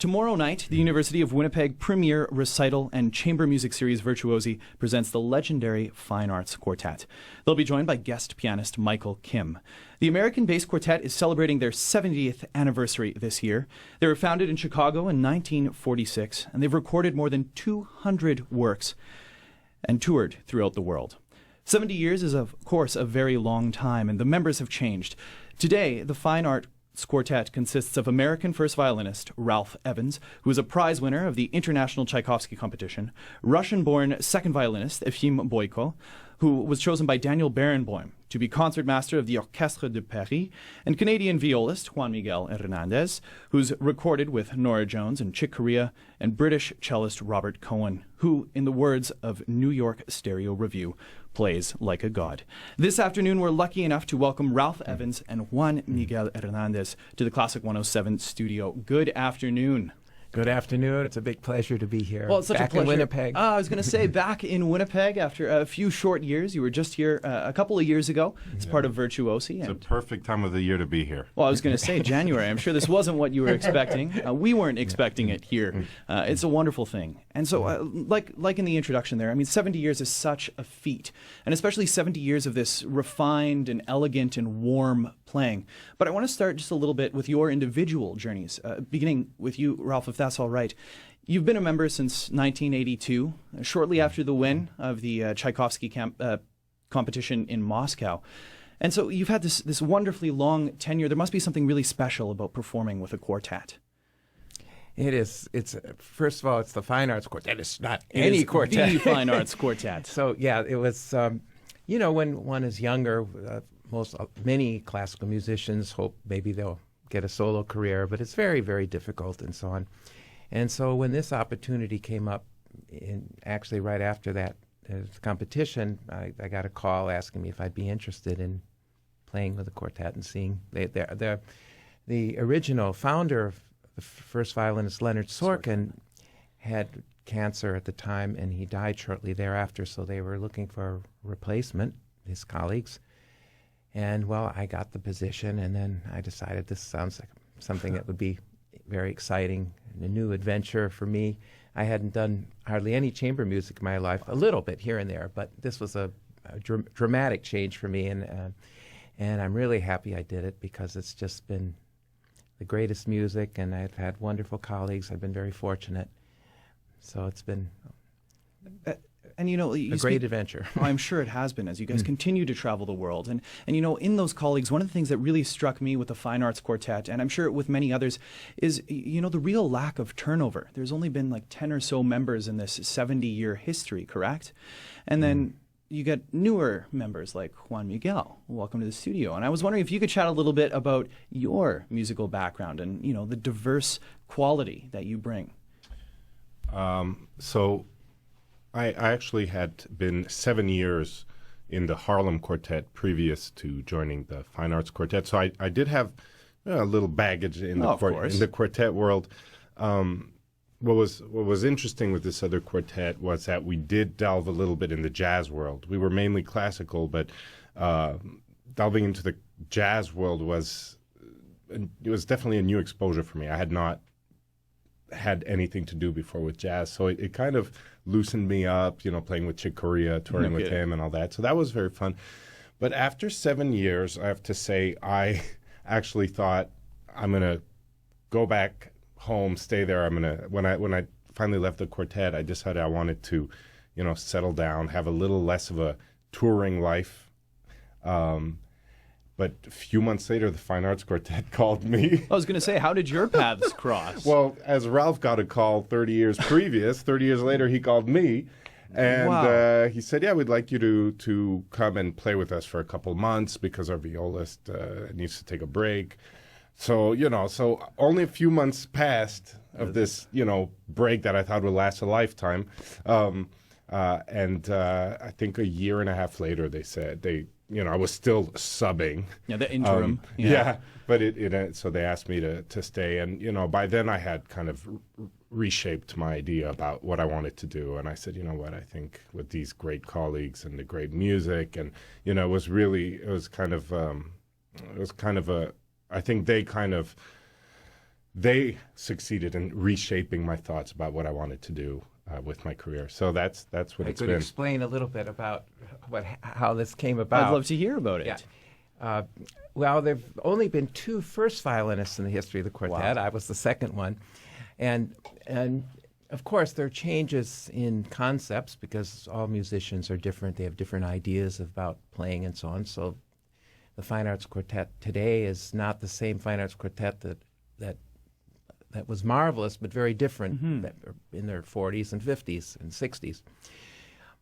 Tomorrow night, the University of Winnipeg premier recital and chamber music series Virtuosi presents the legendary Fine Arts Quartet. They'll be joined by guest pianist Micheal Kim. The American-based quartet is celebrating their 70th anniversary this year. They were founded in Chicago in 1946, and they've recorded more than 200 works and toured throughout the world. 70 years is, of course, a very long time, and the members have changed. Today, the Fine Arts Quartet consists of American first violinist Ralph Evans, who is a prize winner of the International Tchaikovsky Competition, Russian-born second violinist Efim Boyko, who was chosen by Daniel Barenboim to be concertmaster of the Orchestre de Paris, and Canadian violist Juan Miguel Hernandez, who's recorded with Norah Jones and Chick Corea, and British cellist Robert Cohen, who, in the words of New York Stereo Review, plays like a god. This afternoon, we're lucky enough to welcome Ralph Evans and Juan Miguel Hernandez to the Classic 107 studio. Good afternoon. Good afternoon. It's a big pleasure to be here. Well, it's such back a pleasure. In Winnipeg. I was going to say, back in Winnipeg after a few short years. You were just here a couple of years ago as part of Virtuosi. It's a perfect time of the year to be here. Well, I was going to say January. I'm sure this wasn't what you were expecting. We weren't expecting it here. It's a wonderful thing. And so, like in the introduction there, I mean, 70 years is such a feat, and especially 70 years of this refined and elegant and warm playing. But I want to start just a little bit with your individual journeys, beginning with you, Ralph, if that's all right. You've been a member since 1982, shortly after the win of the Tchaikovsky competition in Moscow. And so you've had this wonderfully long tenure. There must be something really special about performing with a quartet. It is. It's first of all, it's the Fine Arts Quartet. It's not any quartet. The Fine Arts Quartet. So yeah, it was. When one is younger, many classical musicians hope maybe they'll get a solo career, but it's very, very difficult and so on. And so when this opportunity came up, actually right after that competition, I got a call asking me if I'd be interested in playing with the quartet and seeing the original founder of the first violinist, Leonard Sorkin, had cancer at the time, and he died shortly thereafter, so they were looking for a replacement, his colleagues. And, well, I got the position, and then I decided this sounds like something that would be very exciting and a new adventure for me. I hadn't done hardly any chamber music in my life, a little bit here and there, but this was a dramatic change for me, and I'm really happy I did it because it's just been the greatest music, and I've had wonderful colleagues. I've been very fortunate. So it's been and a great adventure. I'm sure it has been, as you guys continue to travel the world. And in those colleagues, one of the things that really struck me with the Fine Arts Quartet, and I'm sure with many others, is the real lack of turnover. There's only been like 10 or so members in this 70-year history, correct? And then you get newer members like Juan Miguel. Welcome to the studio. And I was wondering if you could chat a little bit about your musical background and, the diverse quality that you bring. So I actually had been 7 years in the Harlem Quartet previous to joining the Fine Arts Quartet. So I did have a little baggage in the quartet world. What was interesting with this other quartet was that we did delve a little bit in the jazz world. We were mainly classical, but delving into the jazz world was definitely a new exposure for me. I had not had anything to do before with jazz, so it kind of loosened me up, playing with Chick Corea, touring with him and all that. So that was very fun. But after 7 years, I have to say, I actually thought I'm going to go back home, stay there. When I finally left the quartet, I decided I wanted to, settle down, have a little less of a touring life. But a few months later, the Fine Arts Quartet called me. I was going to say, how did your paths cross? Well, as Ralph got a call 30 years previous, 30 years later, he called me. And he said, we'd like you to come and play with us for a couple months because our violist needs to take a break. So, so only a few months passed of this, break that I thought would last a lifetime. And I think a year and a half later, they said I was still subbing. Yeah, the interim. But so they asked me to stay. And, by then I had kind of reshaped my idea about what I wanted to do. And I said, you know what, I think with these great colleagues and the great music and, I think they kind of they succeeded in reshaping my thoughts about what I wanted to do with my career. So that's what it's been. Could explain a little bit about how this came about? I'd love to hear about it. Yeah. Well, there have only been 2 first violinists in the history of the quartet. Wow. I was the second one. And of course, there are changes in concepts because all musicians are different. They have different ideas about playing and so on. So the Fine Arts Quartet today is not the same Fine Arts Quartet that was marvelous, but very different that in their 40s and 50s and 60s.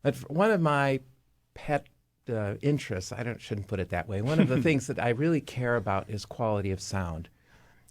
But one of my pet interests, shouldn't put it that way, one of the things that I really care about is quality of sound.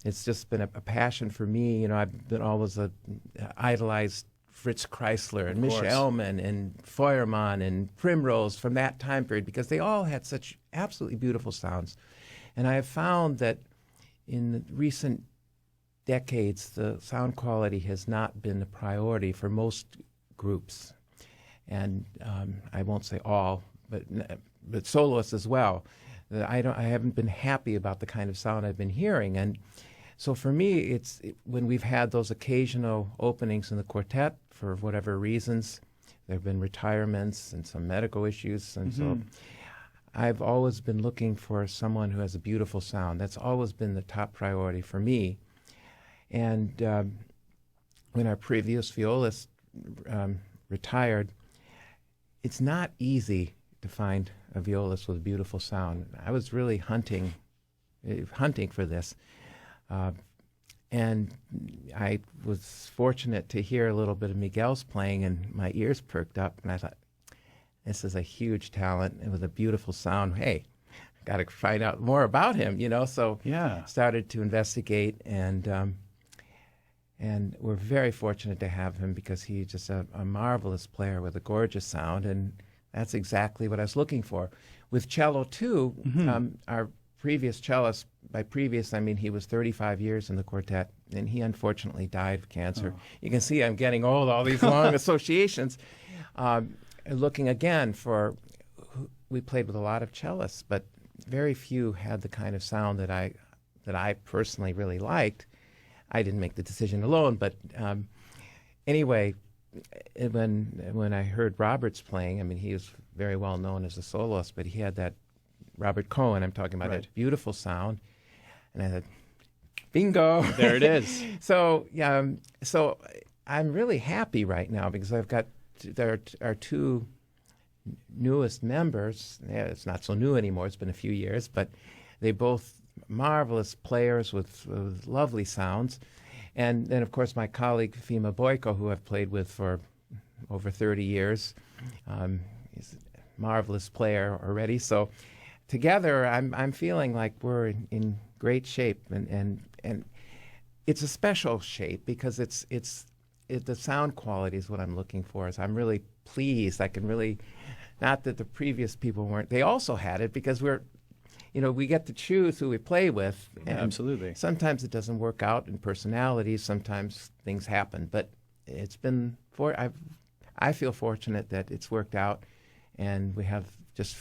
It's just been a passion for me. I've been always idolized Fritz Chrysler and Micheal and Feuermann and Primrose from that time period because they all had such absolutely beautiful sounds. And I have found that in the recent decades, the sound quality has not been a priority for most groups. And I won't say all, but soloists as well. I haven't been happy about the kind of sound I've been hearing. And so for me, when we've had those occasional openings in the quartet, for whatever reasons, there have been retirements and some medical issues. And so I've always been looking for someone who has a beautiful sound. That's always been the top priority for me. And when our previous violist retired, it's not easy to find a violist with a beautiful sound. I was really hunting for this. And I was fortunate to hear a little bit of Miguel's playing, and my ears perked up, and I thought, this is a huge talent and with a beautiful sound. Hey, got to find out more about him, So started to investigate, and we're very fortunate to have him because he's just a marvelous player with a gorgeous sound, and that's exactly what I was looking for. With cello, too, our previous cellist, by previous, I mean he was 35 years in the quartet, and he unfortunately died of cancer. Oh. You can see I'm getting old, all these long associations. Looking again we played with a lot of cellists, but very few had the kind of sound that I personally really liked. I didn't make the decision alone, but anyway, when I heard Robert's playing, I mean, he was very well known as a soloist, but he had that Robert Cohen, I'm talking about, that beautiful sound, and I thought, bingo! There it is. So I'm really happy right now because there are 2 newest members. Yeah, it's not so new anymore. It's been a few years, but they both marvelous players with lovely sounds. And then, of course, my colleague, Fima Boyko, who I've played with for over 30 years. He's a marvelous player already. So together, I'm feeling like we're in great shape. And it's a special shape because the sound quality is what I'm looking for. So I'm really pleased. I can really, not that the previous people weren't. They also had it because we get to choose who we play with. And absolutely. Sometimes it doesn't work out in personalities. Sometimes things happen. But it's been I feel fortunate that it's worked out, and we have just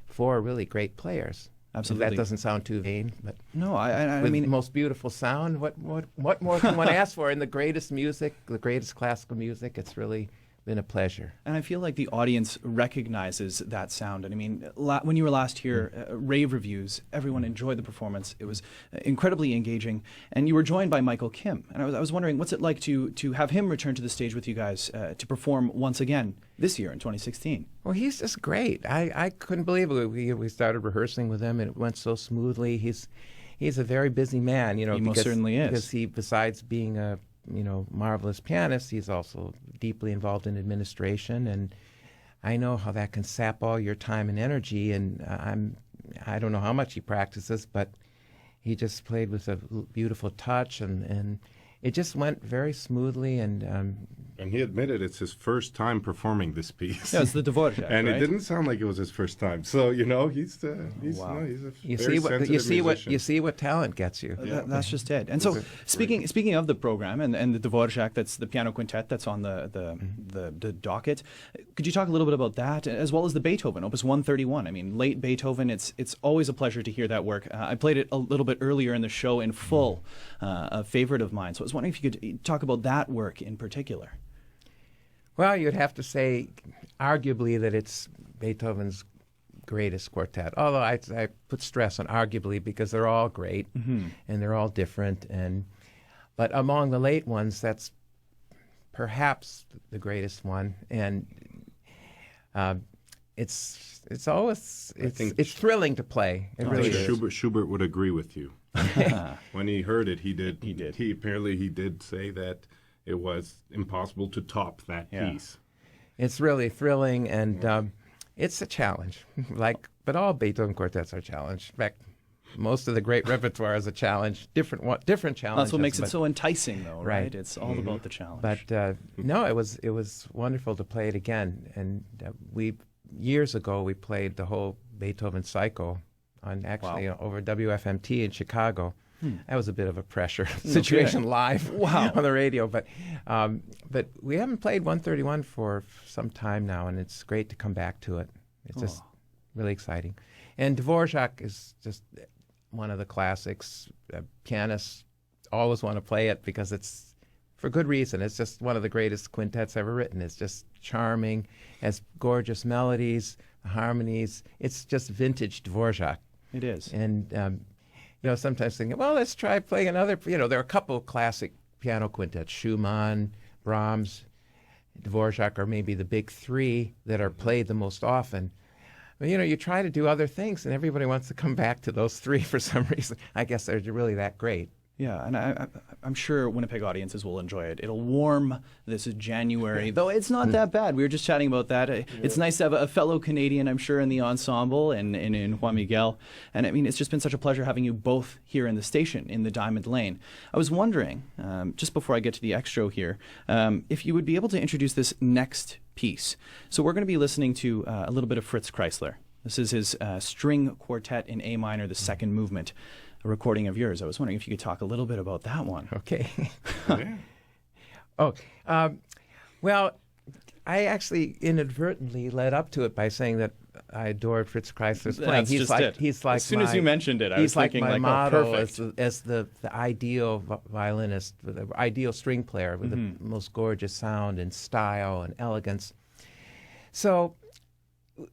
4 really great players. Absolutely. That doesn't sound too vain, but no, I with mean, the most beautiful sound. What more can one ask for in the greatest music, the greatest classical music? It's really been a pleasure. And I feel like the audience recognizes that sound. And I mean, when you were last here, rave reviews, everyone enjoyed the performance. It was incredibly engaging. And you were joined by Micheal Kim. And I was wondering, what's it like to have him return to the stage with you guys to perform once again this year in 2016? Well, he's just great. I couldn't believe it. We started rehearsing with him, and it went so smoothly. He's a very busy man, He most certainly is. Because he, besides being a marvelous pianist, he's also deeply involved in administration, and I know how that can sap all your time and energy, and I don't know how much he practices, but he just played with a beautiful touch, and it just went very smoothly, and he admitted it's his first time performing this piece. Yeah, it's the Dvorak, and right? it didn't sound like it was his first time. So he's Wow. he's a you very sensitive musician. you see what talent gets you. That's just it. And so, speaking of the program and the Dvorak, that's the piano quintet that's on the docket. Could you talk a little bit about that, as well as the Beethoven Opus 131? I mean, late Beethoven. It's always a pleasure to hear that work. I played it a little bit earlier in the show in full, a favorite of mine. So I was wondering if you could talk about that work in particular. Well, you'd have to say, arguably, that it's Beethoven's greatest quartet. Although I put stress on arguably because they're all great and they're all different. But among the late ones, that's perhaps the greatest one. And it's thrilling to play. It really is. Schubert would agree with you. When he heard it, he did. He apparently did say that it was impossible to top that piece. It's really thrilling, and it's a challenge. But all Beethoven quartets are a challenge. In fact, most of the great repertoire is a challenge. Different challenges. That's what makes it so enticing, though, right? It's all about the challenge. But no, it was wonderful to play it again. And years ago we played the whole Beethoven cycle on over WFMT in Chicago. That was a bit of a pressure situation live on the radio, but we haven't played 131 for some time now, and it's great to come back to it. It's just really exciting. And Dvorak is just one of the classics. Pianists always want to play it because it's, for good reason, it's just one of the greatest quintets ever written. It's just charming, has gorgeous melodies, harmonies. It's just vintage Dvorak. It is. And sometimes thinking, well, let's try playing another. There are a couple of classic piano quintets: Schumann, Brahms, Dvorak are maybe the big three that are played the most often. But you try to do other things, and everybody wants to come back to those three for some reason. I guess they're really that great. Yeah, and I'm sure Winnipeg audiences will enjoy it. It'll warm this January, though it's not that bad. We were just chatting about that. It's nice to have a fellow Canadian, I'm sure, in the ensemble and in Juan Miguel. And I mean, it's just been such a pleasure having you both here in the station in the Diamond Lane. I was wondering, just before I get to the extra here, if you would be able to introduce this next piece. So we're going to be listening to a little bit of Fritz Chrysler. This is his string quartet in A minor, the second movement. A recording of yours. I was wondering if you could talk a little bit about that one. Okay. Well, I actually inadvertently led up to it by saying that I adored Fritz Chrysler's playing. He's like as soon as you mentioned it, I was thinking my model perfect. as the ideal violinist, the ideal string player with the most gorgeous sound and style and elegance. So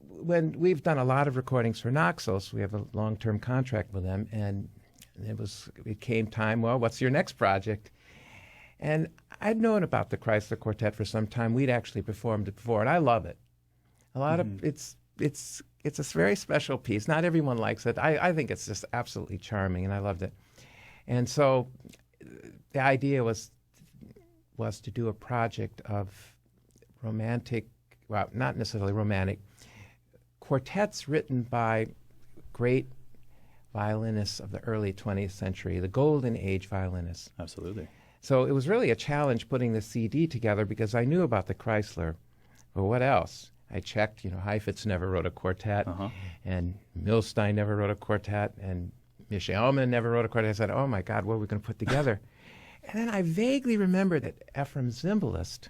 when we've done a lot of recordings for Naxos, we have a long-term contract with them, and it came time, well, what's your next project? And I'd known about the Chrysler Quartet for some time. We'd actually performed it before, and I love it. A lot of it's a very special piece. Not everyone likes it. I think it's just absolutely charming, and I loved it. And so the idea was to do a project of romantic, well, not necessarily romantic, quartets written by great violinists of the early 20th century, the golden age violinists. Absolutely. So it was really a challenge putting the CD together because I knew about the Chrysler. Well, what else? I checked, Heifetz never wrote a quartet, and Milstein never wrote a quartet, and Micheal Kim never wrote a quartet. I said, oh my God, what are we going to put together? And then I vaguely remembered that Ephraim Zimbalist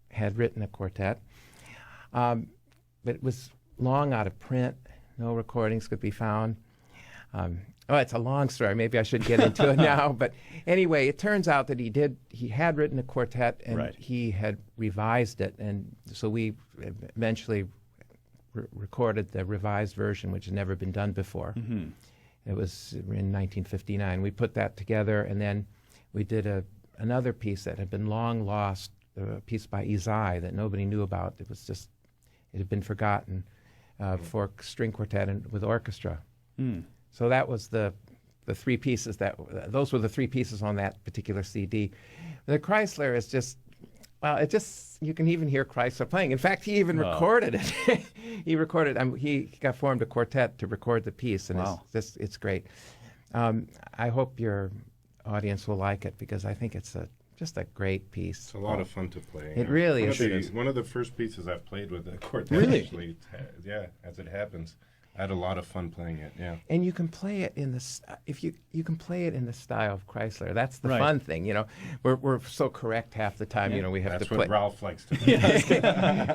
had written a quartet, but it was long out of print. No recordings could be found. It's a long story. Maybe I should get into it now. But anyway, it turns out that he had written a quartet, and he had revised it. And so we eventually recorded the revised version, which had never been done before. It was in 1959. We put that together, and then we did another piece that had been long lost, a piece by Izai that nobody knew about. It had been forgotten, for string quartet and with orchestra. So that was the three pieces those were the three pieces on that particular CD. The Chrysler is just, well, you can even hear Chrysler playing. In fact, he even recorded it. He formed a quartet to record the piece, and it's great. I hope your audience will like it, because I think it's just a great piece. It's a lot of fun to play. It really is. One of the first pieces I've played with the quartet. Really? Actually, yeah, as it happens. I had a lot of fun playing it, yeah. And you can play it in you can play it in the style of Chrysler. That's the fun thing, you know. We're so correct half the time, you know. We have That's to play. what Ralph likes to do.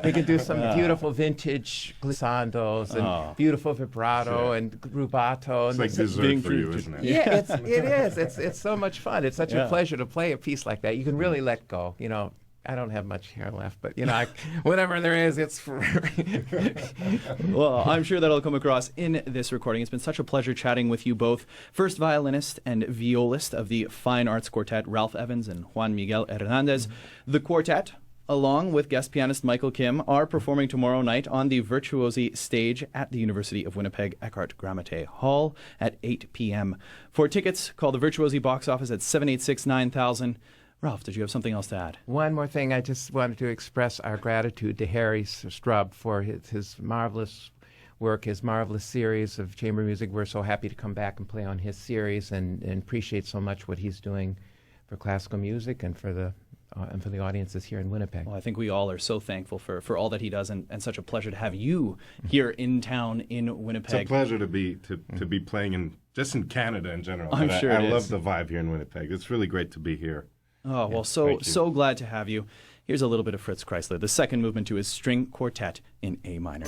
We can do some beautiful vintage glissandos and beautiful vibrato and rubato. It's like dessert for you, isn't it? Yeah, it is. It's so much fun. It's such a pleasure to play a piece like that. You can really let go, you know. I don't have much hair left, but, you know, whatever there is, it's for... Well, I'm sure that'll come across in this recording. It's been such a pleasure chatting with you both. First violinist and violist of the Fine Arts Quartet, Ralph Evans and Juan Miguel Hernandez. The quartet, along with guest pianist Micheal Kim, are performing tomorrow night on the Virtuosi stage at the University of Winnipeg Eckhart Gramate Hall at 8 p.m. For tickets, call the Virtuosi box office at 786-9000. Ralph, did you have something else to add? One more thing. I just wanted to express our gratitude to Harry Strub for his marvelous work, his marvelous series of chamber music. We're so happy to come back and play on his series, and appreciate so much what he's doing for classical music and for the audiences here in Winnipeg. Well, I think we all are so thankful for all that he does, and such a pleasure to have you here in town in Winnipeg. It's a pleasure to be playing just in Canada in general. I'm sure I love the vibe here in Winnipeg. It's really great to be here. Oh, well, so glad to have you. Here's a little bit of Fritz Chrysler, the second movement to his string quartet in A minor.